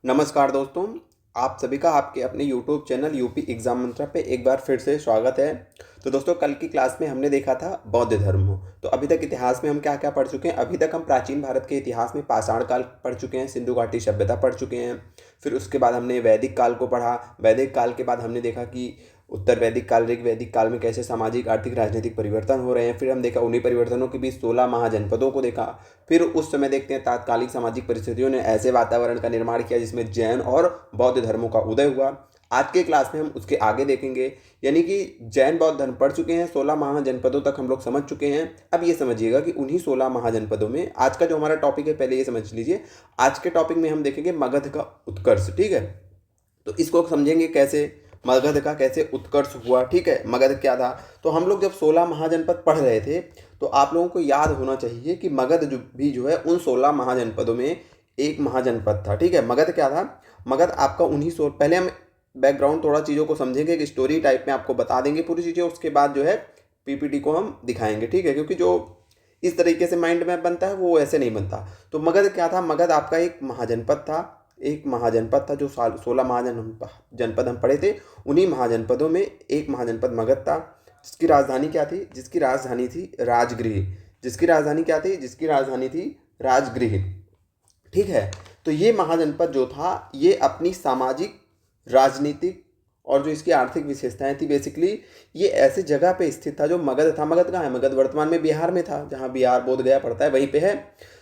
नमस्कार दोस्तों, आप सभी का आपके अपने यूट्यूब चैनल यूपी एग्ज़ाम मंत्रा पे एक बार फिर से स्वागत है। तो दोस्तों, कल की क्लास में हमने देखा था बौद्ध धर्म। तो अभी तक इतिहास में हम क्या क्या पढ़ चुके हैं। अभी तक हम प्राचीन भारत के इतिहास में पाषाण काल पढ़ चुके हैं, सिंधु घाटी सभ्यता पढ़ चुके हैं। फिर उसके बाद हमने वैदिक काल को पढ़ा। वैदिक काल के बाद हमने देखा कि उत्तर वैदिक काल, ऋग वैदिक काल में कैसे सामाजिक, आर्थिक, राजनीतिक परिवर्तन हो रहे हैं। फिर हम देखा उन्हीं परिवर्तनों के बीच 16 महाजनपदों को देखा। फिर उस समय देखते हैं तात्कालिक सामाजिक परिस्थितियों ने ऐसे वातावरण का निर्माण किया जिसमें जैन और बौद्ध धर्मों का उदय हुआ। आज के क्लास में हम उसके आगे देखेंगे, यानी कि जैन बौद्ध धर्म पढ़ चुके हैं, 16 महाजनपदों तक हम लोग समझ चुके हैं। अब ये समझिएगा कि उन्हीं 16 महाजनपदों में आज का जो हमारा टॉपिक है, पहले ये समझ लीजिए। आज के टॉपिक में हम देखेंगे मगध का उत्कर्ष। ठीक है, तो इसको समझेंगे कैसे, मगध का कैसे उत्कर्ष हुआ। ठीक है, मगध क्या था। तो हम लोग जब 16 महाजनपद पढ़ रहे थे तो आप लोगों को याद होना चाहिए कि मगध जो है उन 16 महाजनपदों में एक महाजनपद था। ठीक है, मगध क्या था। मगध आपका पहले हम बैकग्राउंड थोड़ा चीज़ों को समझेंगे, कि स्टोरी टाइप में आपको बता देंगे पूरी चीज़ें। उसके बाद जो है पीपीटी को हम दिखाएंगे। ठीक है, क्योंकि जो इस तरीके से माइंड मैप बनता है वो ऐसे नहीं बनता। तो मगध क्या था। मगध आपका एक महाजनपद था। एक महाजनपद था। जो 16 महाजनपद हम पढ़े थे, उन्हीं महाजनपदों में एक महाजनपद मगध था, जिसकी राजधानी क्या थी। जिसकी राजधानी थी राजगृह। जिसकी राजधानी क्या थी। जिसकी राजधानी थी राजगृह। ठीक है, तो ये महाजनपद जो था ये अपनी सामाजिक, राजनीतिक और जो इसकी आर्थिक विशेषताएं थी, बेसिकली ये ऐसे जगह पे स्थित था जो मगध था। मगध कहाँ है। मगध वर्तमान में बिहार में था, जहाँ बिहार बोध गया पड़ता है वहीं पे है।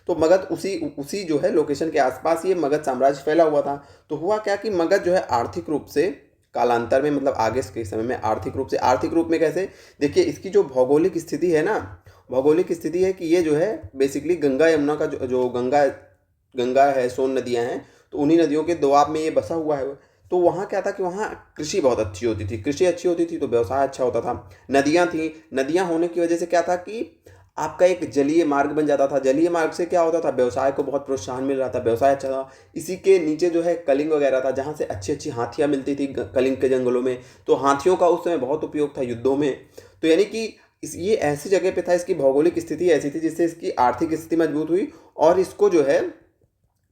तो मगध उसी उसी जो है लोकेशन के आसपास ये मगध साम्राज्य फैला हुआ था। तो हुआ क्या कि मगध जो है आर्थिक रूप से कालांतर में, मतलब आगे के समय में आर्थिक रूप में कैसे, देखिए इसकी जो भौगोलिक स्थिति है ना, भौगोलिक स्थिति है कि ये जो है बेसिकली गंगा यमुना का जो गंगा है, सोन नदियाँ हैं, तो उन्हीं नदियों के दोआब में ये बसा हुआ है। तो वहाँ क्या था कि वहाँ कृषि बहुत अच्छी होती थी। कृषि अच्छी होती थी तो व्यवसाय अच्छा होता था। नदियाँ थी, नदियाँ होने की वजह से क्या था कि आपका एक जलीय मार्ग बन जाता था। जलीय मार्ग से क्या होता था, व्यवसाय को बहुत प्रोत्साहन मिल रहा था, व्यवसाय अच्छा था। इसी के नीचे जो है कलिंग वगैरह था, जहाँ से अच्छी अच्छी हाथियाँ मिलती थी कलिंग के जंगलों में। तो हाथियों का उस समय बहुत उपयोग था युद्धों में। तो यानी कि ये ऐसी जगह पे था, इसकी भौगोलिक स्थिति ऐसी थी जिससे इसकी आर्थिक स्थिति मजबूत हुई। और इसको जो है,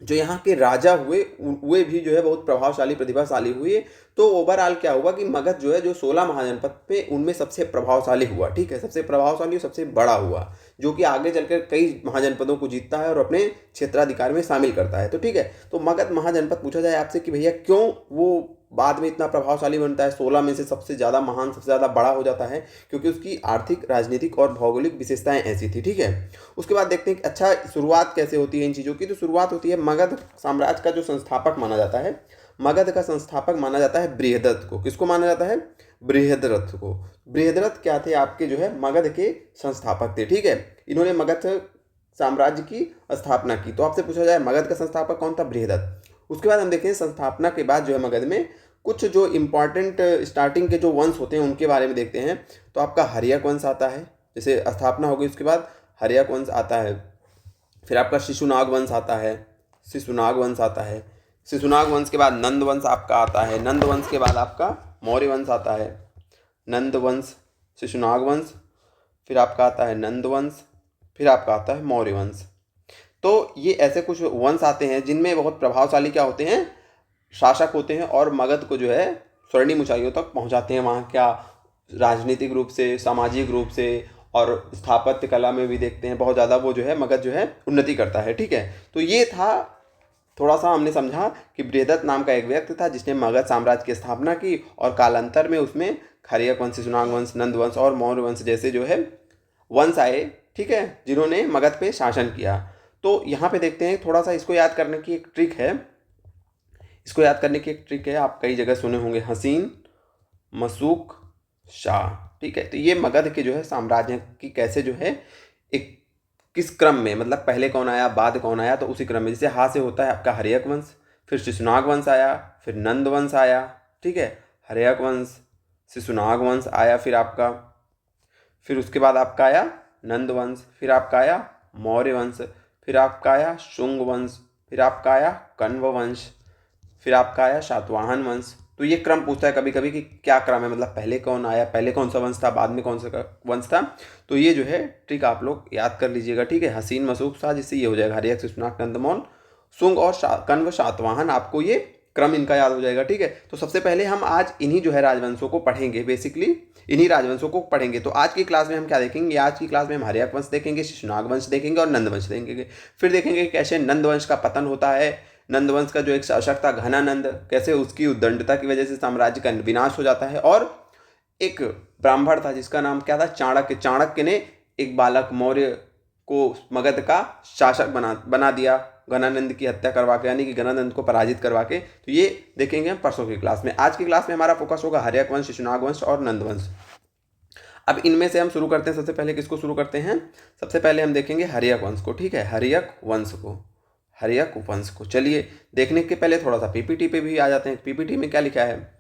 जो यहाँ के राजा हुए वे भी जो है बहुत प्रभावशाली, प्रतिभाशाली हुए। तो ओवरऑल क्या हुआ कि मगध जो है, जो 16 महाजनपद पे उनमें सबसे प्रभावशाली हुआ। ठीक है, सबसे प्रभावशाली और सबसे बड़ा हुआ, जो कि आगे चलकर कई महाजनपदों को जीतता है और अपने क्षेत्राधिकार में शामिल करता है। तो ठीक है, तो मगध महाजनपद पूछा जाए आपसे कि भैया क्यों वो बाद में इतना प्रभावशाली बनता है, 16 में से सबसे ज़्यादा महान, सबसे ज़्यादा बड़ा हो जाता है, क्योंकि उसकी आर्थिक, राजनीतिक और भौगोलिक विशेषताएं ऐसी थी। ठीक है, उसके बाद देखते हैं कि अच्छा शुरुआत कैसे होती है इन चीज़ों की। तो शुरुआत होती है, मगध साम्राज्य का जो संस्थापक माना जाता है, मगध का संस्थापक माना जाता है बृहदत्त को। किसको माना जाता है। बृहद्रथ को। बृहद्रथ क्या थे, आपके जो है मगध के संस्थापक थे। ठीक है, इन्होंने मगध साम्राज्य की स्थापना की। तो आपसे पूछा जाए मगध का संस्थापक कौन था, बृहदत्त। उसके बाद हम देखें संस्थापना के बाद जो है मगध में कुछ जो इम्पॉर्टेंट स्टार्टिंग के जो वंश होते हैं उनके बारे में देखते हैं। तो आपका हर्यक वंश आता है, जैसे स्थापना हो गई उसके बाद हर्यक वंश आता है। फिर आपका शिशुनाग वंश आता है, शिशुनाग वंश आता है। शिशुनाग वंश के बाद नंद वंश आपका आता है। नंद वंश के बाद आपका मौर्य वंश आता है। नंद वंश, शिशुनाग वंश, फिर आपका आता है नंद वंश, फिर आपका आता है मौर्य वंश। तो ये ऐसे कुछ वंश आते हैं जिनमें बहुत प्रभावशाली क्या होते हैं, शासक होते हैं, और मगध को जो है स्वर्णिम ऊंचाइयों तक पहुंचाते हैं। वहाँ क्या राजनीतिक रूप से, सामाजिक रूप से और स्थापत्य कला में भी देखते हैं बहुत ज़्यादा वो जो है मगध जो है उन्नति करता है। ठीक है, तो ये था थोड़ा सा हमने समझा कि बृहदत्त नाम का एक व्यक्ति था जिसने मगध साम्राज्य की स्थापना की, और कालांतर में उसमें हर्यक वंश, शिशुनाग वंश, नंद वंश और मौर्य वंश जैसे जो है वंश आए। ठीक है, जिन्होंने मगध पे शासन किया। तो यहाँ पे देखते हैं, थोड़ा सा इसको याद करने की एक ट्रिक है। इसको याद करने की एक ट्रिक है, आप कई जगह सुने होंगे, हसीन, मसूक, शाह। ठीक है, तो ये मगध के जो है साम्राज्य की कैसे जो है एक किस क्रम में, मतलब पहले कौन आया बाद कौन आया, तो उसी क्रम में। जैसे हा से होता है आपका हर्यक वंश, फिर शिशुनाग वंश आया, फिर नंद वंश आया। ठीक है, हर्यक वंश, शिशुनाग वंश आया, फिर आपका, फिर उसके बाद आपका आया नंद वंश, फिर आपका आया मौर्य वंश, फिर आपका आया शुंग वंश, फिर आपका आया कण्व वंश, फिर आपका आया शातवाहन वंश। तो ये क्रम पूछता है कभी कभी कि क्या क्रम है, मतलब पहले कौन आया, पहले कौन सा वंश था, बाद में कौन सा वंश था। तो ये जो है ट्रिक आप लोग याद कर लीजिएगा। ठीक है, हसीन, मसूक, शाह, जिससे ये हो जाएगा हर्यक, शिशुनाग, नंद, शुंग और कण्व सातवाहन, आपको ये क्रम इनका याद हो जाएगा। ठीक है, तो सबसे पहले हम आज इन्हीं जो है राजवंशों को पढ़ेंगे, बेसिकली इन्हीं राजवंशों को पढ़ेंगे। तो आज की क्लास में हम क्या देखेंगे, आज की क्लास में हम हर्यक वंश देखेंगे, शिशुनाग वंश देखेंगे और नंद वंश देखेंगे। फिर देखेंगे कैसे नंद वंश का पतन होता है, नंद वंश का जो एक शासक था घनानंद, कैसे उसकी उद्दंडता की वजह से साम्राज्य का विनाश हो जाता है। और एक ब्राह्मण था जिसका नाम क्या था, चाणक्य। चाणक्य ने एक बालक मौर्य को मगध का शासक बना दिया घनानंद की हत्या करवा के, यानी कि घनानंद को पराजित करवा के। तो ये देखेंगे हम परसों की क्लास में। आज की क्लास में हमारा फोकस होगा हर्यक वंश, शिशुनाग वंश और नंद वंश। अब इनमें से हम शुरू करते हैं। सबसे पहले किसको शुरू करते हैं, सबसे पहले हम देखेंगे हर्यक वंश को। ठीक है, हर्यक वंश को, हर्यक वंश को। चलिए देखने के पहले थोड़ा सा पीपीटी पे भी आ जाते हैं। पीपीटी में क्या लिखा है,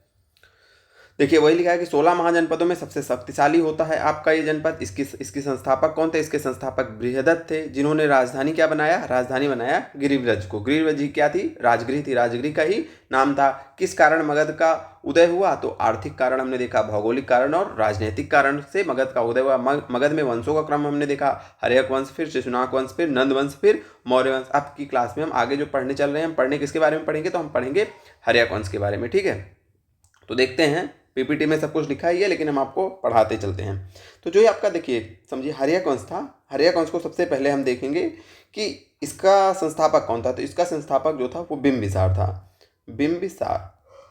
देखिए वही लिखा है कि 16 महाजनपदों में सबसे शक्तिशाली होता है आपका ये जनपद। इसकी संस्थापक कौन थे, इसके संस्थापक बृहदत्त थे, जिन्होंने राजधानी क्या बनाया, राजधानी बनाया गिरिव्रज को। गिरिव्रज ही क्या थी, राजगृह थी, राजगृह का ही नाम था। किस कारण मगध का उदय हुआ, तो आर्थिक कारण हमने देखा, भौगोलिक कारण और राजनीतिक कारण से मगध का उदय हुआ। मगध में वंशों का क्रम हमने देखा, हर्यक वंश, फिर शिशुनाग वंश, फिर नंद वंश, फिर मौर्य वंश। अब की क्लास में हम आगे जो पढ़ने चल रहे हैं, हम पढ़ने किसके बारे में पढ़ेंगे, तो हम पढ़ेंगे हर्यक वंश के बारे में। ठीक है, तो देखते हैं, पीपीटी में सब कुछ लिखा ही है लेकिन हम आपको पढ़ाते चलते हैं। तो जो ये आपका देखिए समझिए हर्यक वंश था। हर्यक वंश को सबसे पहले हम देखेंगे कि इसका संस्थापक कौन था। तो इसका संस्थापक जो था वो बिंबिसार था।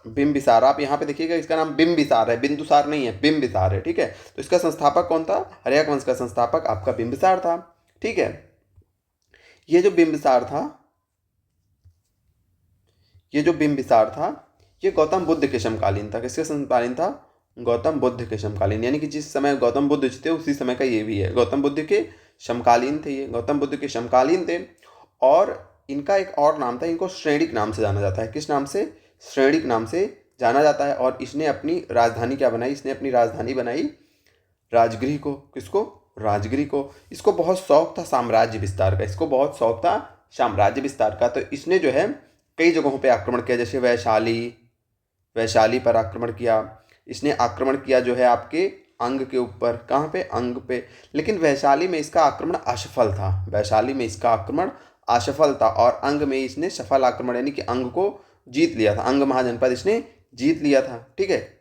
बिंबिसार आप यहाँ पे देखिएगा, इसका नाम बिंबिसार है, बिंदुसार नहीं है, बिंबिसार है। ठीक है, तो इसका संस्थापक कौन था, हर्यक वंश का संस्थापक आपका बिंबिसार था। ठीक है, ये जो बिंबिसार था ये गौतम बुद्ध के समकालीन था। किसके समकालीन था, गौतम बुद्ध के समकालीन, यानी कि जिस समय गौतम बुद्ध थे उसी समय का ये भी है। गौतम बुद्ध के समकालीन थे, ये गौतम बुद्ध के समकालीन थे। और इनका एक और नाम था, इनको श्रेणिक नाम से जाना जाता है। किस नाम से, श्रेणिक नाम से जाना जाता है। और इसने अपनी राजधानी क्या बनाई, इसने अपनी राजधानी बनाई राजगृह को। किसको, राजगृह को। इसको बहुत शौक था साम्राज्य विस्तार का, इसको बहुत शौक था साम्राज्य विस्तार का। तो इसने जो है कई जगहों पे आक्रमण किया, जैसे वैशाली पर आक्रमण किया। इसने आक्रमण किया जो है आपके अंग के ऊपर, कहाँ पे, अंग पे। लेकिन वैशाली में इसका आक्रमण असफल था, वैशाली में इसका आक्रमण असफल था। और अंग में इसने सफल आक्रमण, यानी कि अंग को जीत लिया था, अंग महाजनपद इसने जीत लिया था। ठीक है,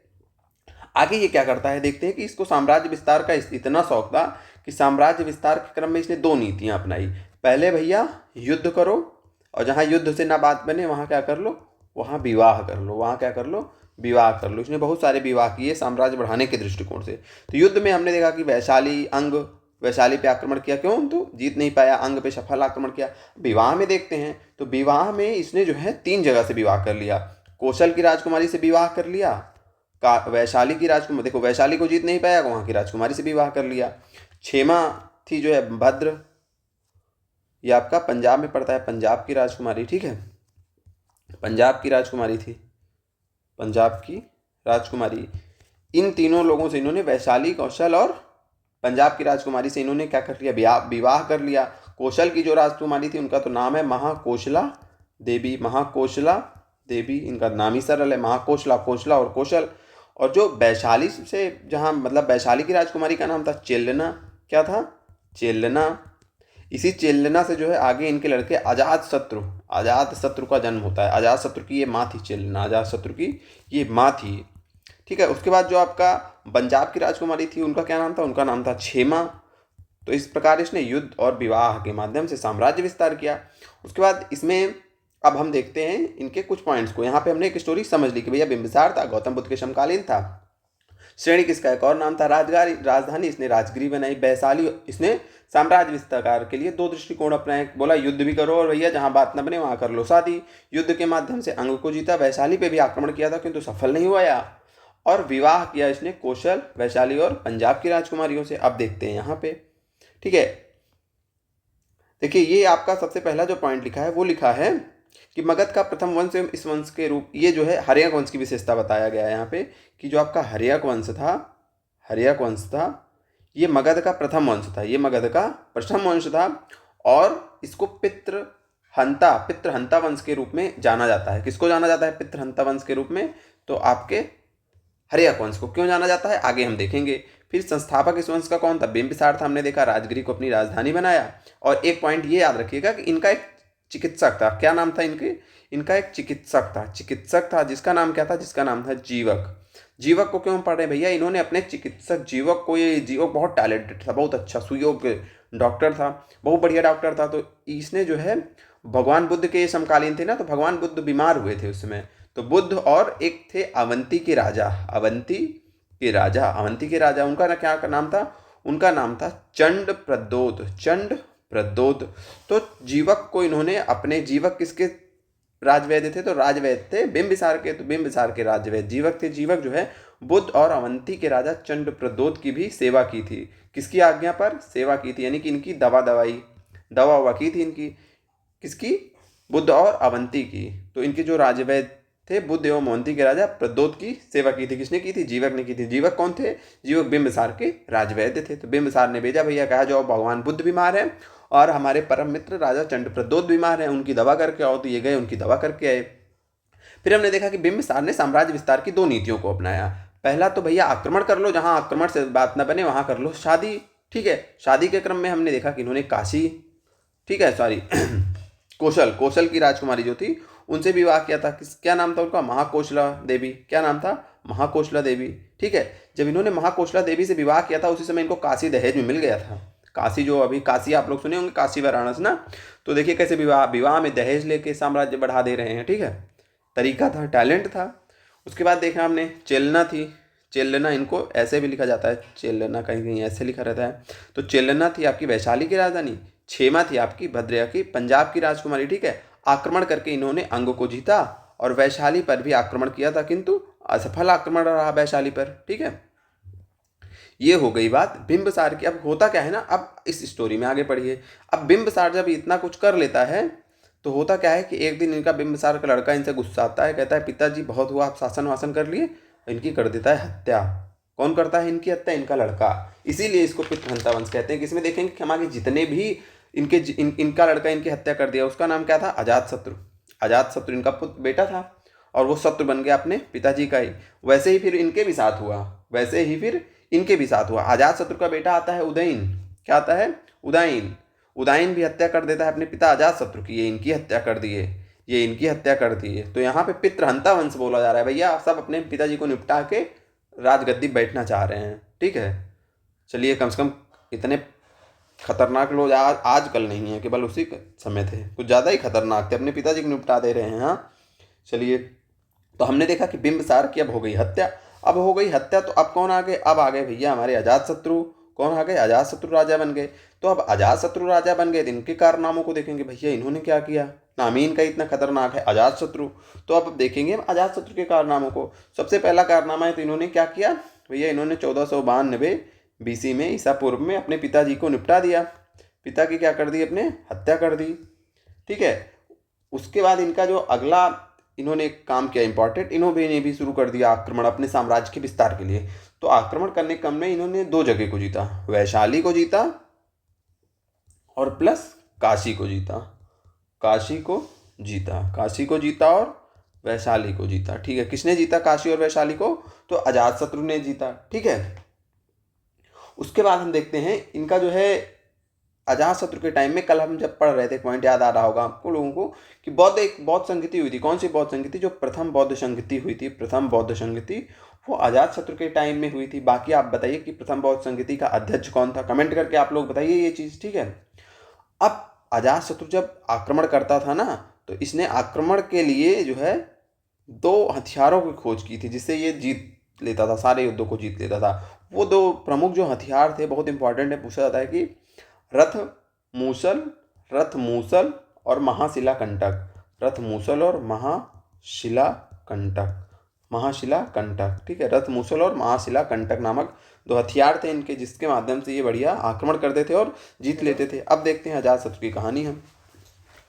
आगे ये क्या करता है देखते हैं कि इसको साम्राज्य विस्तार का इतना शौक था कि साम्राज्य विस्तार के क्रम में इसने दो नीतियां अपनाई। पहले भैया युद्ध करो, और जहाँ युद्ध से ना बात बने वहाँ क्या कर लो, वहाँ विवाह कर लो, वहाँ क्या कर लो, विवाह कर लो। इसने बहुत सारे विवाह किए साम्राज्य बढ़ाने के दृष्टिकोण से। तो युद्ध में हमने देखा कि वैशाली पे आक्रमण किया, क्यों, तो जीत नहीं पाया, अंग पे सफल आक्रमण किया। विवाह में देखते हैं, तो विवाह में इसने जो है 3 जगह से विवाह कर लिया। कौशल की राजकुमारी से विवाह कर लिया, वैशाली की राजकुमारी, देखो वैशाली को जीत नहीं पाया, वहाँ की राजकुमारी से विवाह कर लिया। क्षेमा थी जो है भद्र, ये आपका पंजाब में पड़ता है, पंजाब की राजकुमारी। ठीक है, पंजाब की राजकुमारी थी, पंजाब की राजकुमारी। इन तीनों लोगों से इन्होंने, वैशाली, कौशल और पंजाब की राजकुमारी से इन्होंने क्या कर लिया, विवाह कर लिया। कौशल की जो राजकुमारी थी उनका तो नाम है महाकोशला देवी, महाकोशला देवी, इनका नाम ही सरल है, महाकोशला, कोशला और कौशल। और जो वैशाली से, जहाँ मतलब वैशाली की राजकुमारी का नाम था चेल्लना, क्या था, चेल्लना। इसी चेल्लना से जो है आगे इनके लड़के अजातशत्रु का जन्म होता है। अजातशत्रु की ये माँ थी चेल्लना, अजातशत्रु की ये माँ थी। ठीक है, उसके बाद जो आपका पंजाब की राजकुमारी थी उनका क्या नाम था, उनका नाम था क्षेमा। तो इस प्रकार इसने युद्ध और विवाह के माध्यम से साम्राज्य विस्तार किया। उसके बाद इसमें अब हम देखते हैं इनके कुछ पॉइंट्स को। यहाँ पे हमने एक स्टोरी समझ ली कि भैया बिंबिसार था, गौतम बुद्ध के समकालीन था। श्रेणी किसका एक और नाम था, राजधानी इसने राजगृह बनाई। वैशाली इसने साम्राज्य विस्तार के लिए 2 दृष्टिकोण अपनाए, बोला युद्ध भी करो और भैया जहाँ बात न बने वहाँ कर लो शादी। युद्ध के माध्यम से अंग को जीता, वैशाली पे भी आक्रमण किया था किंतु सफल नहीं हुआ। और विवाह किया इसने कौशल, वैशाली और पंजाब की राजकुमारियों से। अब देखते हैं यहाँ पे, ठीक है, देखिए ये आपका सबसे पहला जो पॉइंट लिखा है वो लिखा है कि मगध का प्रथम वंश एवं इस वंश के रूप, ये जो है हर्यक वंश की विशेषता बताया गया है यहाँ पे कि जो आपका हर्यक वंश था ये मगध का प्रथम वंश था, ये मगध का प्रथम वंश था। और इसको पितृहंता वंश के रूप में जाना जाता है। किसको जाना जाता है पितृहंता वंश के रूप में, तो आपके हर्यक वंश को। क्यों जाना जाता है आगे हम देखेंगे। फिर संस्थापक इस वंश का कौन था, बिंबिसार था, हमने देखा राजगृह को अपनी राजधानी बनाया। और एक पॉइंट ये याद रखिएगा कि इनका एक चिकित्सक था। क्या नाम था इनके? इनका एक चिकित्सक था जिसका नाम क्या था? जिसका नाम था जीवक। जीवक को क्यों पढ़ रहे हैं भैया? इन्होंने अपने चिकित्सक जीवक को, ये जीवक बहुत टैलेंटेड था, बहुत अच्छा सुयोग्य डॉक्टर था, बहुत बढ़िया डॉक्टर था। तो इसने जो है भगवान बुद्ध के समकालीन थे ना, तो भगवान बुद्ध बीमार हुए थे उस समय। तो बुद्ध और एक थे अवंती के राजा, अवंती के राजा उनका क्या नाम था? उनका नाम था चंड प्रद्योत। तो जीवक को इन्होंने अपने, जीवक किसके राजवैद्य थे? तो राजवैद्य थे बिंबिसार के, तो बिंबिसार के राजवैद्य जीवक थे। जीवक जो है बुद्ध और अवंती के राजा चंड प्रद्योत की भी सेवा की थी। किसकी आज्ञा पर सेवा की थी? यानी कि इनकी दवा की थी इनकी। किसकी? बुद्ध और अवंती की। तो इनके जो राजवैद्य थे बुद्ध एवं अवंती के राजा प्रद्योत की सेवा की थी। किसने की थी? जीवक ने की थी। जीवक कौन थे? जीवक बिंबिसार के राजवैद्य थे। तो बिंबिसार ने भेजा, भैया कहा जाओ भगवान बुद्ध बीमार है और हमारे परम मित्र राजा चंड प्रद्योत बीमार है, उनकी दवा करके आओ। तो ये गए, उनकी दवा करके आए। फिर हमने देखा कि बिंबिसार ने साम्राज्य विस्तार की 2 नीतियों को अपनाया। पहला तो भैया आक्रमण कर लो, जहां आक्रमण से बात न बने वहां कर लो शादी। ठीक है, शादी के क्रम में हमने देखा कि इन्होंने काशी, ठीक है सॉरी कौशल की राजकुमारी जो थी उनसे विवाह किया था। क्या नाम था उनका? महाकोशला देवी। क्या नाम था? महाकोशला देवी। ठीक है, जब इन्होंने महाकोशला देवी से विवाह किया था उसी समय इनको काशी दहेज में मिल गया था। काशी, जो अभी काशी आप लोग सुने होंगे, काशी वाराणसी ना, तो देखिए कैसे विवाह में दहेज लेके साम्राज्य बढ़ा दे रहे हैं। ठीक है, तरीका था, टैलेंट था। उसके बाद देखा हमने चेलना थी। चेलना, इनको ऐसे भी लिखा जाता है, चेलना कहीं कहीं ऐसे लिखा रहता है। तो चेलना थी आपकी वैशाली की राजधानी। क्षेमा थी आपकी भद्रया की पंजाब की राजकुमारी। ठीक है, आक्रमण करके इन्होंने अंग को जीता और वैशाली पर भी आक्रमण किया था, किंतु असफल आक्रमण रहा वैशाली पर। ठीक है, ये हो गई बात बिंबिसार की। अब होता क्या है ना, अब इस स्टोरी में आगे पढ़िए। अब बिंबिसार जब इतना कुछ कर लेता है तो होता क्या है कि एक दिन इनका बिंबिसार का लड़का इनसे गुस्सा आता है, कहता है पिताजी बहुत हुआ, आप शासन वासन कर लिए। इनकी कर देता है हत्या। कौन करता है इनकी हत्या? इनका लड़का। इसीलिए इसको पितृहंता वंश कहते हैं। किसमें देखेंगे कि हमारे जितने भी इनका लड़का इनकी हत्या कर दिया, उसका नाम क्या था? अजातशत्रु। अजातशत्रु इनका पुत्र बेटा था और वो शत्रु बन गया अपने पिताजी का ही। वैसे ही फिर इनके भी साथ हुआ। अजातशत्रु का बेटा आता है उदयन। क्या आता है? उदयन। उदयन भी हत्या कर देता है अपने पिता अजातशत्रु की। ये इनकी हत्या कर दिए। तो यहाँ पे पितृहंता वंश बोला जा रहा है भैया। आप सब अपने पिताजी को निपटा के राजगद्दी बैठना चाह रहे हैं। ठीक है, चलिए, कम से कम इतने खतरनाक लोग आजकल नहीं है, केवल उसी समय थे, कुछ ज़्यादा ही खतरनाक थे, अपने पिताजी को निपटा दे रहे हैं। हाँ चलिए, तो हमने देखा कि बिंबिसार की अब हो गई हत्या। तो अब कौन आ गए? अब आ गए भैया हमारे अजातशत्रु। कौन आ गए? अजातशत्रु राजा बन गए। तो अब अजातशत्रु राजा बन गए तो इनके कारनामों को देखेंगे भैया, इन्होंने क्या किया। नाम ही इनका इतना खतरनाक है, अजातशत्रु। तो अब देखेंगे हम अजातशत्रु के कारनामों को। सबसे पहला कारनामा है तो इन्होंने क्या किया भैया, इन्होंने 1492 BC में, ईसा पूर्व में, अपने पिताजी को निपटा दिया। पिता की क्या कर दी? अपने हत्या कर दी। ठीक है, उसके बाद इनका जो अगला इन्होंने एक काम किया इंपॉर्टेंट, इन्होंने भी शुरू कर दिया आक्रमण अपने साम्राज्य के विस्तार के लिए। तो आक्रमण करने क्रम में इन्होंने 2 जगह को जीता, वैशाली को जीता और प्लस काशी को जीता और वैशाली को जीता। ठीक है, किसने जीता काशी और वैशाली को? तो अजातशत्रु ने जीता। ठीक है, उसके बाद हम देखते हैं इनका जो है अजातशत्रु के टाइम में, कल हम जब पढ़ रहे थे, पॉइंट याद आ रहा होगा आपको लोगों को, कि एक बौद्ध संगति हुई थी। कौन सी बौद्ध संगति? जो प्रथम बौद्ध संगति हुई थी, प्रथम बौद्ध संगति, वो अजातशत्रु के टाइम में हुई थी। बाकी आप बताइए कि प्रथम बौद्ध संगति का अध्यक्ष कौन था? कमेंट करके आप लोग बताइए ये चीज़। ठीक है, अब अजातशत्रु जब आक्रमण करता था ना, तो इसने आक्रमण के लिए जो है 2 हथियारों की खोज की थी जिससे ये जीत लेता था, सारे युद्धों को जीत लेता था। वो 2 प्रमुख जो हथियार थे, बहुत इंपॉर्टेंट है, पूछा जाता है कि रथ मूसल और महाशिला कंटक। ठीक है, रथ मूसल और महाशिला कंटक नामक 2 हथियार थे इनके, जिसके माध्यम से ये बढ़िया आक्रमण करते थे और जीत लेते थे। अब देखते हैं अजातशत्रु की कहानी।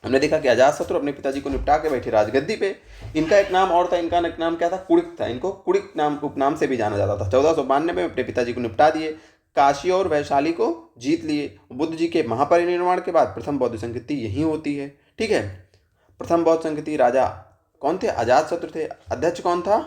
हमने देखा कि अजातशत्रु अपने पिताजी को निपटा के बैठे राजगद्दी पे। इनका एक नाम और था, इनका एक नाम क्या था? कुड़िक था। इनको कुड़िक नाम, उपनाम से भी जाना जाता था। 1492 में अपने पिताजी को निपटा दिए, काशी और वैशाली को जीत लिए। बुद्ध जी के महापरिनिर्वाण के बाद प्रथम बौद्ध संगति यही होती है। ठीक है, प्रथम बौद्ध संगति राजा कौन थे? अजातशत्रु थे। अध्यक्ष कौन था?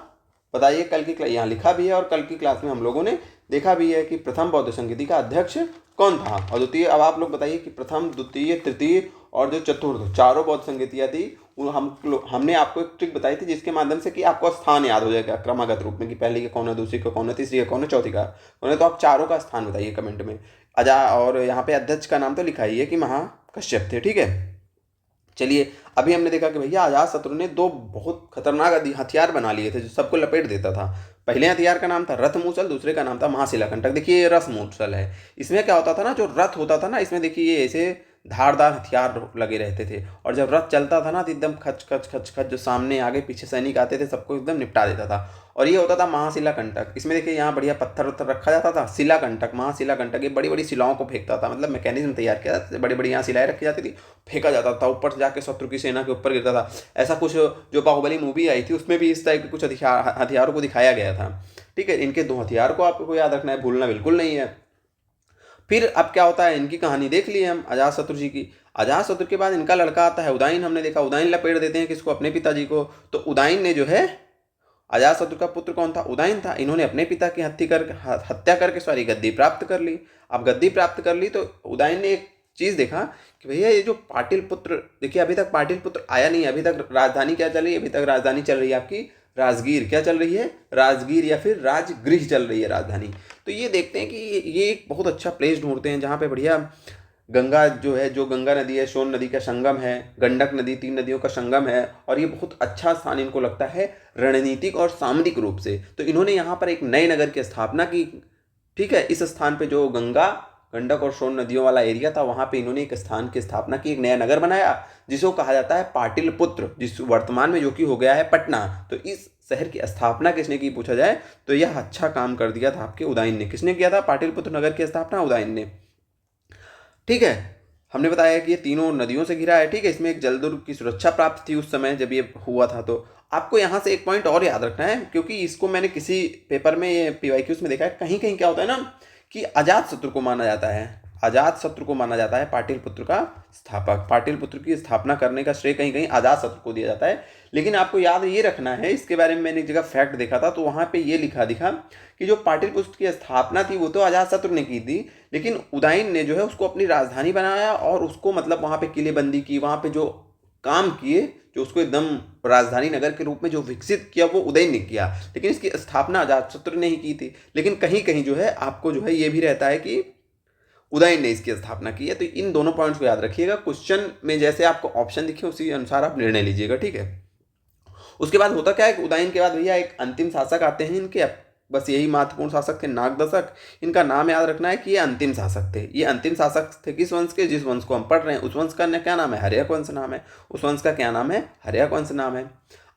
बताइए। कल की यहाँ लिखा भी है और कल की क्लास में हम लोगों ने देखा भी है कि प्रथम बौद्ध संगति का अध्यक्ष कौन था और द्वितीय। अब आप लोग बताइए कि प्रथम, द्वितीय, तृतीय और जो चतुर्थ, चारों बौद्ध संगीतियाँ थी, हमने आपको एक ट्रिक बताई थी जिसके माध्यम से कि आपको स्थान याद हो जाएगा क्रमागत रूप में कि पहली का कौन है, दूसरी का कौन है, तीसरी का कौन है, चौथी का कौन है। तो आप चारों का स्थान बताइए कमेंट में। और यहाँ पे अध्यक्ष का नाम तो लिखा ही है कि महाकश्यप थे, ठीक है। चलिए, अभी हमने देखा कि भैया अजातशत्रु ने दो बहुत खतरनाक हथियार बना लिए थे जो सबको लपेट देता था। पहले हथियार का नाम था रथ मूसल, दूसरे का नाम था महाशिलाकंटक। देखिए ये रथ मूसल है। इसमें क्या होता था ना, जो रथ होता था ना, इसमें देखिए ये ऐसे धारदार हथियार लगे रहते थे, और जब रथ चलता था ना तो एकदम खच खच खच खच जो सामने आगे पीछे सैनिक आते थे सबको एकदम निपटा देता था। और ये होता था महाशिलाकंटक। इसमें देखिए यहाँ बढ़िया पत्थर वत्थर रखा जाता था। शिलाकंटक, महाशिलाकंटक ये बड़ी बड़ी शिलाओं को फेंकता था, मतलब मैकेनिज्म तैयार किया जाता था। बड़ी बड़ी यहाँ शिलाएं रखी जाती थी, फेंका जाता था, ऊपर से जाके शत्रु की सेना के ऊपर गिरता था। ऐसा कुछ जो बाहुबली मूवी आई थी उसमें भी इस टाइप के कुछ हथियारों को दिखाया गया था, ठीक है। इनके दो हथियार को आपको याद रखना है, भूलना बिल्कुल नहीं है। फिर अब क्या होता है, इनकी कहानी देख ली हम अजातशत्रु जी की। अजातशत्रु के बाद इनका लड़का आता है उदयन। हमने देखा उदयन लपेट देते हैं किसको, अपने पिताजी को। तो उदयन ने जो है, अजातशत्रु का पुत्र कौन था, उदयन था। इन्होंने अपने पिता की हत्या करके सॉरी गद्दी प्राप्त कर ली। अब गद्दी प्राप्त कर ली तो उदयन ने एक चीज़ देखा कि भैया ये जो पाटिलपुत्र, देखिए अभी तक पाटिलपुत्र आया नहीं, अभी तक राजधानी क्या चल रही है, अभी तक राजधानी चल रही है आपकी राजगीर। क्या चल रही है, राजगीर या फिर राजगृह चल रही है राजधानी। तो ये देखते हैं कि ये एक बहुत अच्छा प्लेस ढूंढते हैं जहाँ पे बढ़िया गंगा जो है, जो गंगा नदी है, सोन नदी का संगम है, गंडक नदी, तीन नदियों का संगम है, और ये बहुत अच्छा स्थान इनको लगता है रणनीतिक और सामरिक रूप से। तो इन्होंने यहाँ पर एक नए नगर की स्थापना की, ठीक है। इस स्थान पे जो गंगा, गंडक और सोन नदियों वाला एरिया था वहाँ पे इन्होंने एक स्थान की स्थापना की, एक नया नगर बनाया जिसको कहा जाता है पाटिलपुत्र, जिस वर्तमान में जो कि हो गया है पटना। तो इस शहर की स्थापना किसने की पूछा जाए तो यह अच्छा काम कर दिया था आपके उदयन ने। किसने किया था पाटिलपुत्र नगर की स्थापना, उदयन ने, ठीक है। हमने बताया कि ये तीनों नदियों से घिरा है, ठीक है। इसमें एक जलदुर्ग की सुरक्षा प्राप्त थी उस समय जब ये हुआ था। तो आपको यहाँ से एक पॉइंट और याद रखना है, क्योंकि इसको मैंने किसी पेपर में, ये PYQs में देखा है। कहीं कहीं क्या होता है ना कि अजातशत्रु को माना जाता है, अजातशत्रु को माना जाता है पाटिलपुत्र का स्थापक। पाटिलपुत्र की स्थापना करने का श्रेय कहीं कहीं अजातशत्रु को दिया जाता है। लेकिन आपको याद ये रखना है, इसके बारे में मैंने एक जगह फैक्ट देखा था, तो वहाँ पे ये लिखा दिखा कि जो पाटिलपुत्र की स्थापना थी वो तो अजातशत्रु ने की थी, लेकिन उदयन ने जो है उसको अपनी राजधानी बनाया और उसको मतलब वहाँ पे किलेबंदी की, वहाँ पे जो काम किए, जो उसको एकदम राजधानी नगर के रूप में जो विकसित किया वो उदयन ने किया। लेकिन इसकी स्थापना अजातशत्रु ने ही की थी। लेकिन कहीं कहीं जो है आपको जो है ये भी रहता है कि उदयन ने इसकी स्थापना की है। तो इन दोनों पॉइंट्स को याद रखिएगा। क्वेश्चन में जैसे आपको ऑप्शन दिखे उसी अनुसार आप निर्णय लीजिएगा, ठीक है। उसके बाद होता क्या है कि उदयन के बाद भैया एक अंतिम शासक आते हैं इनके, बस यही महत्वपूर्ण शासक थे, नागदशक। इनका नाम याद रखना है कि ये अंतिम शासक थे। ये अंतिम शासक थे किस वंश के, जिस वंश को हम पढ़ रहे हैं उस वंश का क्या नाम है, हर्यक वंश नाम है। उस वंश का क्या नाम है, हर्यक वंश नाम है।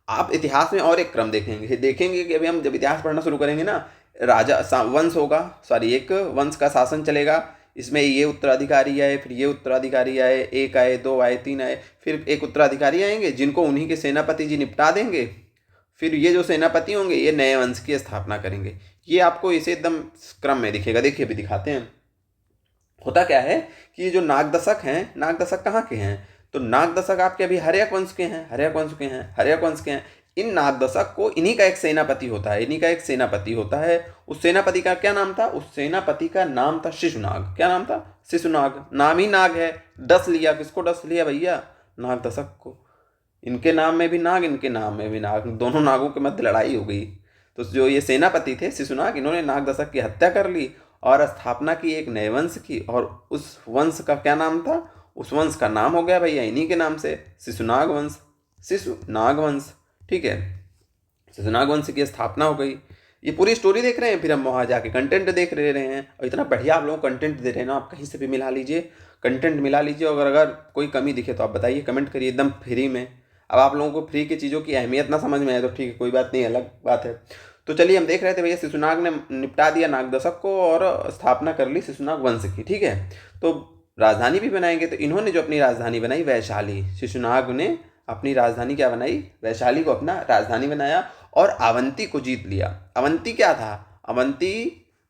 आप इतिहास में और एक क्रम देखेंगे कि अभी हम जब इतिहास पढ़ना शुरू करेंगे ना, राजा वंश होगा, सॉरी एक वंश का शासन चलेगा। इसमें ये उत्तराधिकारी आए, फिर ये उत्तराधिकारी आए, एक आए, दो आए, तीन आए, फिर एक उत्तराधिकारी आएंगे जिनको उन्हीं के सेनापति जी निपटा देंगे। फिर ये जो सेनापति होंगे ये नए वंश की स्थापना करेंगे। ये आपको इसे एकदम क्रम में दिखेगा। देखिए अभी दिखाते हैं। होता क्या है कि ये जो नागदशक हैं, नागदशक कहाँ के हैं, तो नागदशक आपके अभी हर्यक वंश के हैं, हर्यक वंश के हैं, हर्यक वंश के हैं। इन नागदशक को इन्हीं का एक सेनापति होता है, इन्हीं का एक सेनापति होता है। उस सेनापति का क्या नाम था, उस सेनापति का नाम था शिशुनाग। क्या नाम था, शिशुनाग। नाम ही नाग है, डस लिया, किसको डस लिया भैया, नागदशक को। इनके नाम में भी नाग, इनके नाम में भी नाग, दोनों नागों के मध्य लड़ाई हो गई। तो जो ये सेनापति थे शिशुनाग, इन्होंने नागदशक की हत्या कर ली और स्थापना की एक नए वंश की। और उस वंश का क्या नाम था, उस वंश का नाम हो गया भैया इन्हीं के नाम से, शिशुनाग वंश, शिशुनाग वंश, ठीक है। शिशुनाग वंश की स्थापना हो गई। ये पूरी स्टोरी देख रहे हैं, फिर हम वहाँ जाके कंटेंट देख रहे हैं। और इतना बढ़िया आप लोग कंटेंट दे रहे हैं ना, आप कहीं से भी मिला लीजिए, कंटेंट मिला लीजिए। और अगर कोई कमी दिखे तो आप बताइए, कमेंट करिए, एकदम फ्री में। अब आप लोगों को फ्री की चीज़ों की अहमियत ना समझ में आए तो ठीक है, कोई बात नहीं, अलग बात है। तो चलिए हम देख रहे थे भैया शिशुनाग ने निपटा दिया नागदशक को और स्थापना कर ली शिशुनाग वंश की, ठीक है। तो राजधानी भी बनाएंगे, तो इन्होंने जो अपनी राजधानी बनाई वैशाली, शिशुनाग ने अपनी राजधानी क्या बनाई, वैशाली को अपना राजधानी बनाया और अवंती को जीत लिया। अवंती क्या था, अवंती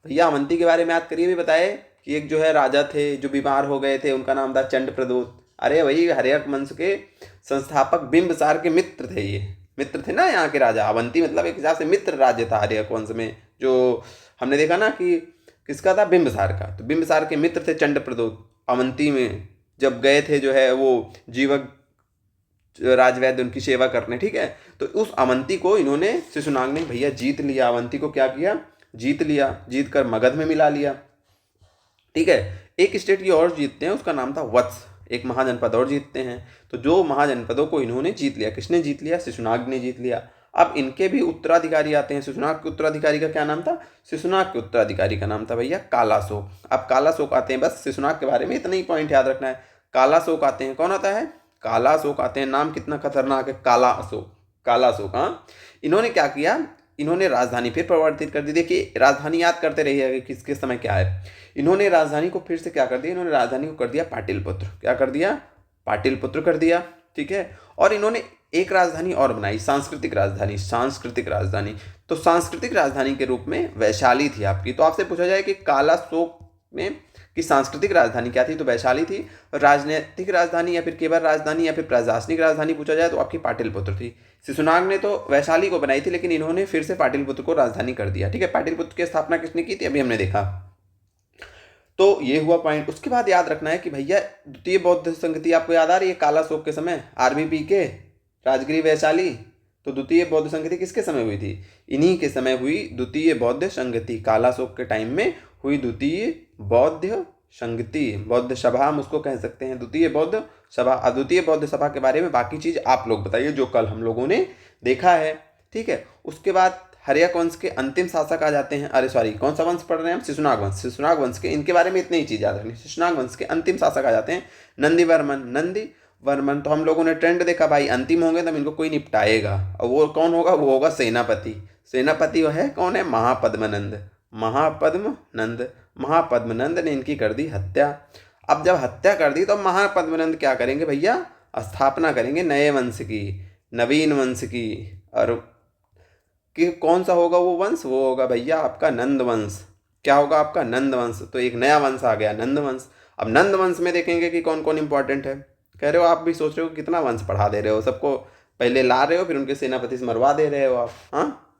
भैया, अवंती के बारे में याद करिए, भी बताए कि एक जो है राजा थे जो बीमार हो गए थे, उनका नाम था चंडप्रद्योत। अरे वही हर्यक वंश के संस्थापक बिंबिसार के मित्र थे, ये मित्र थे ना यहाँ के राजा। अवंती मतलब एक हिसाब से मित्र राज्य था हर्यक वंश में, जो हमने देखा ना कि किसका था, बिंबिसार का। तो बिंबिसार के मित्र थे चंडप्रद्योत, अवंती में जब गए थे जो है वो जीवक राजवैद्य उनकी सेवा करने, ठीक है। तो उस अवंती को इन्होंने, शिशुनाग ने भैया जीत लिया, अवंती को क्या किया, जीत लिया, जीत कर मगध में मिला लिया, ठीक है। एक स्टेट ये और जीतते हैं, उसका नाम था वत्स, एक महाजनपद और जीतते हैं। तो जो महाजनपदों को इन्होंने जीत लिया, किसने जीत लिया, शिशुनाग ने जीत लिया। अब इनके भी उत्तराधिकारी आते हैं। शिशुनाग के उत्तराधिकारी का क्या नाम था, शिशुनाग के उत्तराधिकारी का नाम था भैया कालाशोक। अब कालाशोक आते हैं, बस शिशुनाग के बारे में इतना ही पॉइंट याद रखना है। कालाशोक आते हैं, कौन आता है, कालाशोक आते हैं। नाम कितना खतरनाक है, कालाशोक, कालाशोक। हाँ, इन्होंने क्या किया, इन्होंने राजधानी फिर परिवर्तित कर दी। देखिए राजधानी याद करते रहिएगा कि किस किस समय क्या है। इन्होंने राजधानी को फिर से क्या कर दिया, इन्होंने राजधानी को कर दिया पाटिलपुत्र। क्या कर दिया, पाटिलपुत्र कर दिया, ठीक है। और इन्होंने एक राजधानी और बनाई, सांस्कृतिक राजधानी, सांस्कृतिक राजधानी। तो सांस्कृतिक राजधानी के रूप में वैशाली थी आपकी। तो आपसे पूछा जाए कि कालाशोक में की सांस्कृतिक राजधानी क्या थी, तो वैशाली थी। राजनीतिक राजधानी या फिर केवल राजधानी या फिर प्रशासनिक राजधानी पूछा जाए तो आपकी पाटिलपुत्र थी। शिशुनाग ने तो वैशाली को बनाई थी, लेकिन इन्होंने फिर से पाटिलपुत्र को राजधानी कर दिया, ठीक है। पाटिलपुत्र की स्थापना किसने की थी, अभी हमने देखा। तो ये हुआ पॉइंट। उसके बाद याद रखना है कि भैया द्वितीय बौद्ध संगति आपको याद आ रही है, कालाशोक के समय, आरबीपी के, राजगिरी, वैशाली। तो द्वितीय बौद्ध संगति किसके समय हुई थी, इन्हीं के समय हुई द्वितीय बौद्ध संगति। कालाशोक के टाइम में हुई द्वितीय बौद्ध संगति, बौद्ध सभा हम उसको कह सकते हैं, द्वितीय बौद्ध सभा। द्वितीय बौद्ध सभा के बारे में बाकी चीज आप लोग बताइए जो कल हम लोगों ने देखा है, ठीक है। उसके बाद हर्यक वंश के अंतिम शासक आ जाते हैं। अरे सॉरी, कौन सा वंश पढ़ रहे हैं हम, शिशुनाग वंश। शिशुनाग वंश के, इनके बारे में इतनी ही चीज याद रखनी। शिशुनाग वंश के अंतिम शासक आ जाते हैं नंदीवर्मन। नंदीवर्मन तो हम लोगों ने ट्रेंड देखा भाई, अंतिम होंगे तब इनको कोई निपटाएगा। और वो कौन होगा, वो होगा सेनापति। सेनापति वह है कौन है, महापद्मनंद। महापद्मनंद, महापद्मनंद ने इनकी कर दी हत्या। अब जब हत्या कर दी तो महापद्मनंद क्या करेंगे भैया, स्थापना करेंगे नए वंश की, नवीन वंश की। और कि कौन सा होगा वो वंश, वो होगा भैया आपका नंद वंश। क्या होगा आपका, नंद वंश। तो एक नया वंश आ गया, नंद वंश। अब नंद वंश में देखेंगे कि कौन कौन इंपॉर्टेंट है। कह रहे हो आप भी, सोच रहे हो कितना वंश पढ़ा दे रहे हो, सबको पहले ला रहे हो फिर उनके सेनापति से मरवा दे रहे हो आप। हाँ,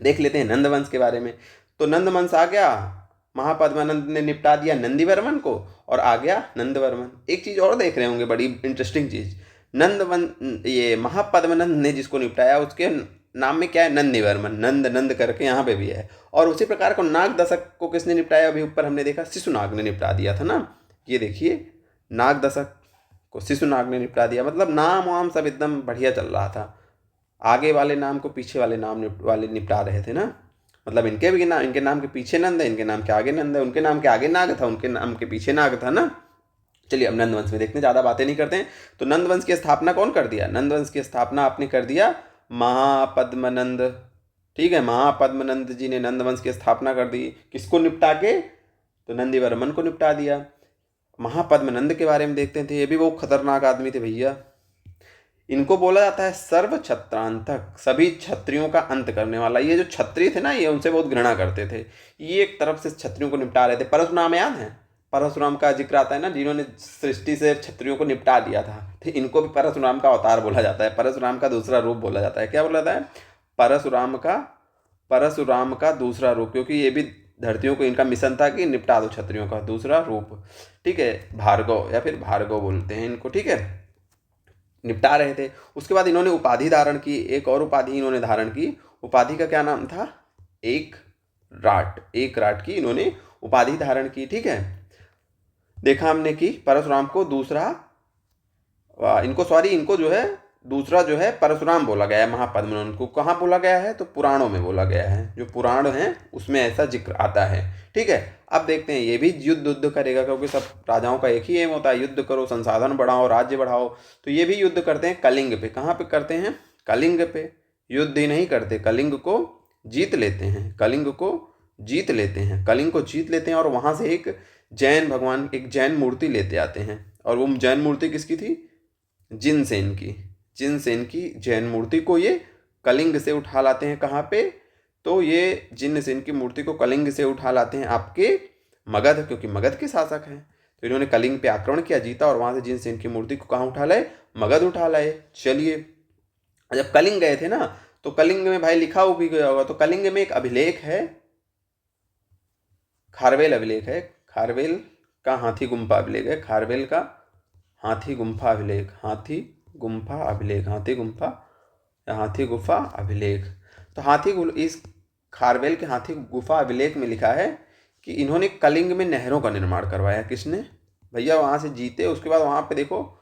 देख लेते हैं नंद वंश के बारे में। तो नंद वंश आ गया, महापद्मानंद ने निपटा दिया नंदीवर्मन को, और आ गया नंदवर्मन। एक चीज और देख रहे होंगे, बड़ी इंटरेस्टिंग चीज, ये महापद्मनंद ने जिसको निपटाया उसके नाम में क्या है, नंदीवर्मन। नंद नंद करके यहाँ पे भी है। और उसी प्रकार को नाग दशक को किसने निपटाया, अभी ऊपर हमने देखा शिशुनाग ने निपटा दिया था ना। ये देखिए, नाग दशक को शिशुनाग ने निपटा दिया। मतलब नाम वाम सब एकदम बढ़िया चल रहा था, आगे वाले नाम को पीछे वाले नाम वाले निपटा रहे थे ना। मतलब इनके भी नाम, इनके नाम के पीछे नंद है, इनके नाम के आगे नंद है, उनके नाम के आगे नाग था, उनके नाम के पीछे नाग था ना। चलिए अब नंद वंश में देखते हैं, ज़्यादा बातें नहीं करते हैं। तो नंद वंश की स्थापना कौन कर दिया, नंद वंश की स्थापना आपने कर दिया महापद्मनंद, ठीक है। महापद्मनंद जी ने नंद वंश की स्थापना कर दी, किसको निपटा के, तो नंदीवर्मन को निपटा दिया। महापद्मनंद के बारे में देखते थे, ये भी वो खतरनाक आदमी थे भैया। इनको बोला जाता है सर्व छत्रांतक, सभी क्षत्रियों का अंत करने वाला। ये जो क्षत्रिय थे ना, ये उनसे बहुत घृणा करते थे। ये एक तरफ से क्षत्रियों को निपटा रहे थे। परशुराम याद है, परशुराम का जिक्र आता है ना, जिन्होंने सृष्टि से क्षत्रियों को निपटा दिया था। तो इनको भी परशुराम का अवतार बोला जाता है, परशुराम का दूसरा रूप बोला जाता है। क्या बोला जाता है, परशुराम का दूसरा रूप, क्योंकि ये भी धरतियों को, इनका मिशन था कि निपटा दो क्षत्रियों का दूसरा रूप, ठीक है। भार्गव या फिर भार्गव बोलते हैं इनको, ठीक है, निपटा रहे थे। उसके बाद इन्होंने उपाधि धारण की, एक और उपाधि इन्होंने धारण की। उपाधि का क्या नाम था, एक राट। एक राट की इन्होंने उपाधि धारण की, ठीक है। देखा हमने कि परशुराम को दूसरा, इनको जो है दूसरा जो है परशुराम बोला गया है। महापद्मनंद को कहाँ बोला गया है, तो पुराणों में बोला गया है, जो पुराण हैं उसमें ऐसा जिक्र आता है, ठीक है। अब देखते हैं, ये भी युद्ध करेगा, क्योंकि सब राजाओं का एक ही एम होता है, युद्ध करो, संसाधन बढ़ाओ, राज्य बढ़ाओ। तो ये भी युद्ध करते हैं कलिंग पे। कहाँ पे करते हैं, कलिंग पे। युद्ध ही नहीं करते, कलिंग को जीत लेते हैं, कलिंग को जीत लेते हैं, कलिंग को जीत लेते हैं। और वहाँ से एक जैन भगवान, एक जैन मूर्ति लेते आते हैं। और वो जैन मूर्ति किसकी थी, जिनसेन की। जिनसेन की जैन मूर्ति को ये कलिंग से उठा लाते हैं। कहाँ पे, तो ये जिनसेन की मूर्ति को कलिंग से उठा लाते हैं आपके मगध, क्योंकि मगध के शासक हैं। तो इन्होंने कलिंग पे आक्रमण किया, जीता, और वहाँ से जिनसेन की मूर्ति को कहाँ उठा लाए, मगध उठा लाए। चलिए, जब कलिंग गए थे ना, तो कलिंग में भाई लिखा भी गया होगा, तो कलिंग में एक अभिलेख है, खारवेल अभिलेख है, खारवेल का हाथी गुम्फा अभिलेख है, खारवेल का हाथी गुम्फा अभिलेख, हाथी गुम्फा अभिलेख, हाथी गुम्फा या हाथी गुफा अभिलेख। तो इस खारवेल के हाथी गुफा अभिलेख में लिखा है कि इन्होंने कलिंग में नहरों का निर्माण करवाया। किसने? भैया वहाँ से जीते, उसके बाद वहाँ पे देखो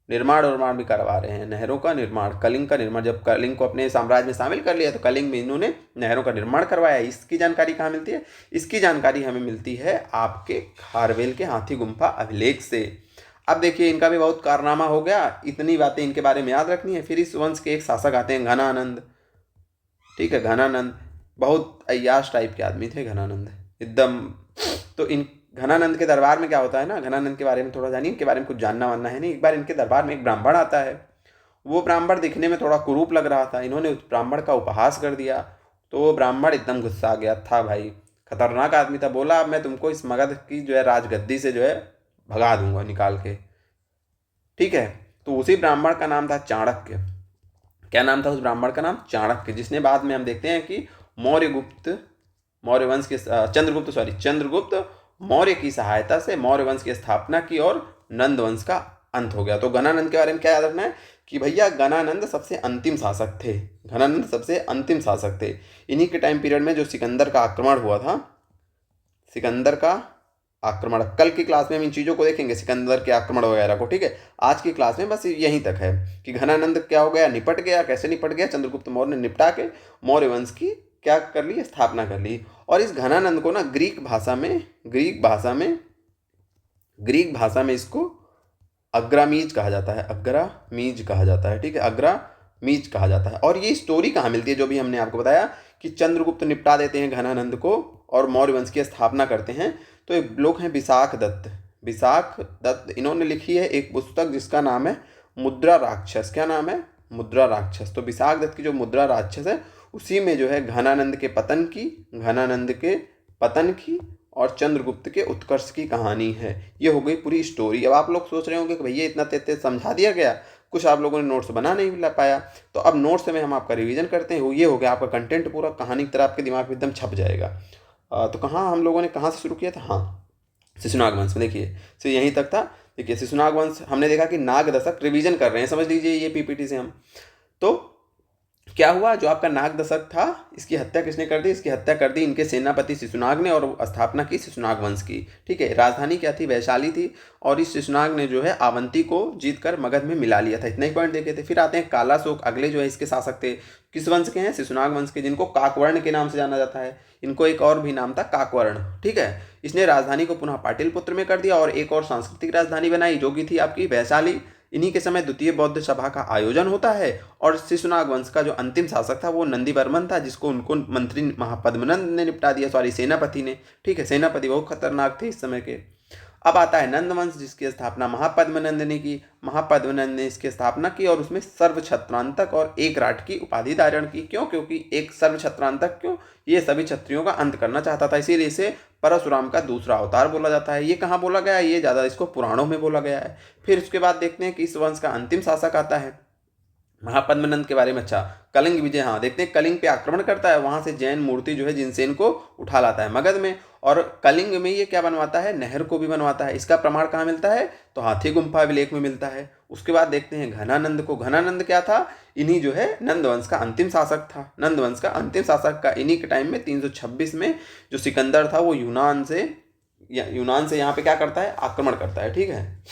निर्माण भी करवा रहे हैं, नहरों का निर्माण, कलिंग का निर्माण। जब कलिंग को अपने साम्राज्य में शामिल कर लिया तो कलिंग में इन्होंने नहरों का निर्माण करवाया। इसकी जानकारी कहाँ मिलती है? इसकी जानकारी हमें मिलती है आपके खारवेल के हाथी गुम्फा अभिलेख से। अब देखिए इनका भी बहुत कारनामा हो गया, इतनी बातें इनके बारे में याद रखनी है। फिर इस वंश के एक शासक आते हैं घनानंद। ठीक है, घनानंद बहुत अय्याश टाइप के आदमी थे घनानंद एकदम। तो इन घनानंद के दरबार में क्या होता है ना, घनानंद के बारे में थोड़ा जानिए, इनके बारे में कुछ जानना वानना है नहीं। एक बार इनके दरबार में एक ब्राह्मण आता है। वो ब्राह्मण दिखने में थोड़ा कुरूप लग रहा था, इन्होंने उस ब्राह्मण का उपहास कर दिया। तो वो ब्राह्मण एकदम गुस्सा आ गया था, भाई खतरनाक आदमी था। बोला अब मैं तुमको इस मगध की जो है राजगद्दी से जो है भगा दूंगा निकाल के। ठीक है, तो उसी ब्राह्मण का नाम था चाणक्य। क्या नाम था उस ब्राह्मण का? नाम चाणक्य, जिसने बाद में हम देखते हैं कि मौर्य वंश के चंद्रगुप्त मौर्य की सहायता से मौर्य वंश की स्थापना की और नंद वंश का अंत हो गया। तो घनानंद के बारे में क्या याद रखना है कि भैया घनानंद सबसे अंतिम शासक थे। घनानंद सबसे अंतिम शासक थे। इन्हीं के टाइम पीरियड में जो सिकंदर का आक्रमण हुआ था, सिकंदर का आक्रमण, कल की क्लास में हम इन चीज़ों को देखेंगे, सिकंदर के आक्रमण वगैरह को। ठीक है, आज की क्लास में बस यहीं तक है कि घनानंद क्या हो गया, निपट गया। कैसे निपट गया? चंद्रगुप्त मौर्य ने निपटा के मौर्य वंश की क्या कर ली? स्थापना कर ली। और इस घनानंद को ना ग्रीक भाषा में इसको अग्रामीज कहा जाता है, अग्रामीज कहा जाता है। ठीक है, अग्रामीज कहा जाता है। और ये स्टोरी कहाँ मिलती है? जो भी हमने आपको बताया कि चंद्रगुप्त निपटा देते हैं घनानंद को और मौर्य वंश की स्थापना करते हैं। तो एक लोग हैं विशाख दत्त, इन्होंने लिखी है एक पुस्तक जिसका नाम है मुद्रा राक्षस। क्या नाम है? मुद्रा राक्षस। तो विशाख दत्त की जो मुद्रा राक्षस है उसी में जो है घनानंद के पतन की और चंद्रगुप्त के उत्कर्ष की कहानी है। ये हो गई पूरी स्टोरी। अब आप लोग सोच रहे होंगे कि भैया इतना तेज समझा दिया गया, कुछ आप लोगों ने नोट्स बना नहीं ला पाया। तो अब नोट्स में हम आपका रिवीजन करते हैं। ये हो गया आपका कंटेंट, पूरा कहानी की तरह आपके दिमाग में एकदम छप जाएगा। तो कहाँ हम लोगों ने कहाँ से शुरू किया था? हाँ, शिशुनाग वंश में। देखिए तो यहीं तक था। देखिए शिशुनाग वंश हमने देखा कि नाग दशक रिवीजन कर रहे हैं, समझ लीजिए ये पीपीटी से हम। तो क्या हुआ, जो आपका नाग दशक था इसकी हत्या किसने कर दी? इसकी हत्या कर दी इनके सेनापति शिशुनाग ने और स्थापना की शिशुनाग वंश की। ठीक है, राजधानी क्या थी? वैशाली थी। और इस शिशुनाग ने जो है अवंती को जीतकर मगध में मिला लिया था। इतने ही पॉइंट देखे थे। फिर आते हैं कालाशोक, अगले जो है इसके शासक थे। किस वंश के हैं? शिशुनाग वंश के, जिनको काकवर्ण के नाम से जाना जाता है। इनको एक और भी नाम था काकवर्ण। ठीक है, इसने राजधानी को पुनः पाटिलपुत्र में कर दिया और एक और सांस्कृतिक राजधानी बनाई जो कि थी आपकी वैशाली। इन्हीं के समय द्वितीय बौद्ध सभा का आयोजन होता है और शिशुनाग वंश का जो अंतिम शासक था वो नंदीवर्मन था, जिसको उनको मंत्री महापद्मनंद ने निपटा दिया, सॉरी सेनापति ने। ठीक है, सेनापति बहुत खतरनाक थे इस समय के। अब आता है नंद वंश, जिसकी स्थापना महापद्मनंद ने की। महापद्मनंद ने इसकी स्थापना की और उसमें सर्वछत्रांतक और एक राट की उपाधि धारण की। क्यों? क्योंकि एक सर्वछत्रांतक, क्यों? ये सभी क्षत्रियों का अंत करना चाहता था, इसीलिए इसे परशुराम का दूसरा अवतार बोला जाता है। ये कहाँ बोला गया है? ये ज़्यादा इसको पुराणों में बोला गया है। फिर उसके बाद देखते हैं कि इस वंश का अंतिम शासक आता है महापद्मनंद के बारे में। अच्छा, कलिंग विजय, हाँ देखते हैं, कलिंग पे आक्रमण करता है, वहां से जैन मूर्ति जो है जिनसेन को उठा लाता है मगध में। और कलिंग में ये क्या बनवाता है? नहर को भी बनवाता है। इसका प्रमाण कहाँ मिलता है? तो हाथी गुम्फा अभिलेख में मिलता है। उसके बाद देखते हैं घनानंद को। घनानंद क्या था? इन्हीं जो है नंद वंश का अंतिम शासक था। नंद वंश का अंतिम शासक का इन्हीं के टाइम में 326 में जो सिकंदर था वो यूनान से यहाँ पे क्या करता है? आक्रमण करता है। ठीक है,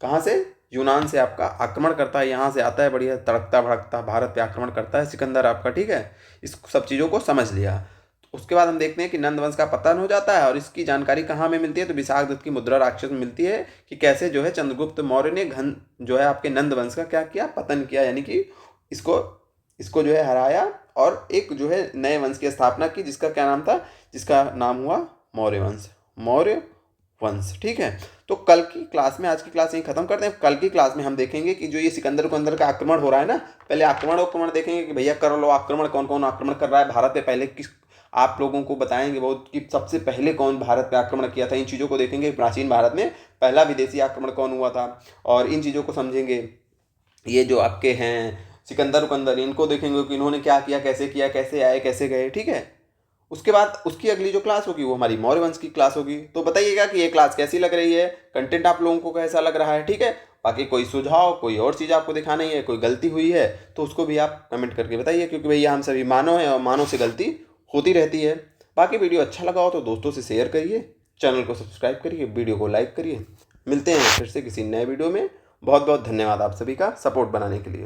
कहाँ से? यूनान से आपका आक्रमण करता है, यहाँ से आता है बढ़िया तड़कता भड़कता, भारत पे आक्रमण करता है सिकंदर आपका। ठीक है, इस सब चीज़ों को समझ लिया। तो उसके बाद हम देखते हैं कि नंद वंश का पतन हो जाता है और इसकी जानकारी कहाँ में मिलती है? तो विशाख दत्त की मुद्रा राक्षस में मिलती है कि कैसे जो है चंद्रगुप्त मौर्य ने जो है आपके नंद वंश का क्या किया? पतन किया, यानी कि इसको जो है हराया और एक जो है नए वंश की स्थापना की, जिसका क्या नाम था? जिसका नाम हुआ मौर्य वंश। ठीक है, तो कल की क्लास में, आज की क्लास यहीं खत्म करते हैं। कल की क्लास में हम देखेंगे कि जो ये सिकंदर को अंदर का आक्रमण हो रहा है ना, पहले आक्रमण देखेंगे कि भैया कर लो आक्रमण, कौन कौन आक्रमण कर रहा है भारत पे, पहले किस, आप लोगों को बताएंगे बहुत कि सबसे पहले कौन भारत पे आक्रमण किया था। इन चीज़ों को देखेंगे, प्राचीन भारत में पहला विदेशी आक्रमण कौन हुआ था, और इन चीज़ों को समझेंगे। ये जो आपके हैं सिकंदर इनको देखेंगे कि इन्होंने क्या किया, कैसे आए, कैसे गए। ठीक है, उसके बाद उसकी अगली जो क्लास होगी वो हमारी मौर्य वंश की क्लास होगी। तो बताइएगा कि ये क्लास कैसी लग रही है, कंटेंट आप लोगों को कैसा लग रहा है। ठीक है, बाकी कोई सुझाव, कोई और चीज़ आपको दिखाना ही है, कोई गलती हुई है तो उसको भी आप कमेंट करके बताइए, क्योंकि भैया हम सभी मानव हैं और मानव से गलती होती रहती है। बाकी वीडियो अच्छा लगा हो तो दोस्तों से शेयर करिए, चैनल को सब्सक्राइब करिए, वीडियो को लाइक करिए। मिलते हैं फिर से किसी नए वीडियो में। बहुत बहुत धन्यवाद आप सभी का सपोर्ट बनाने के लिए।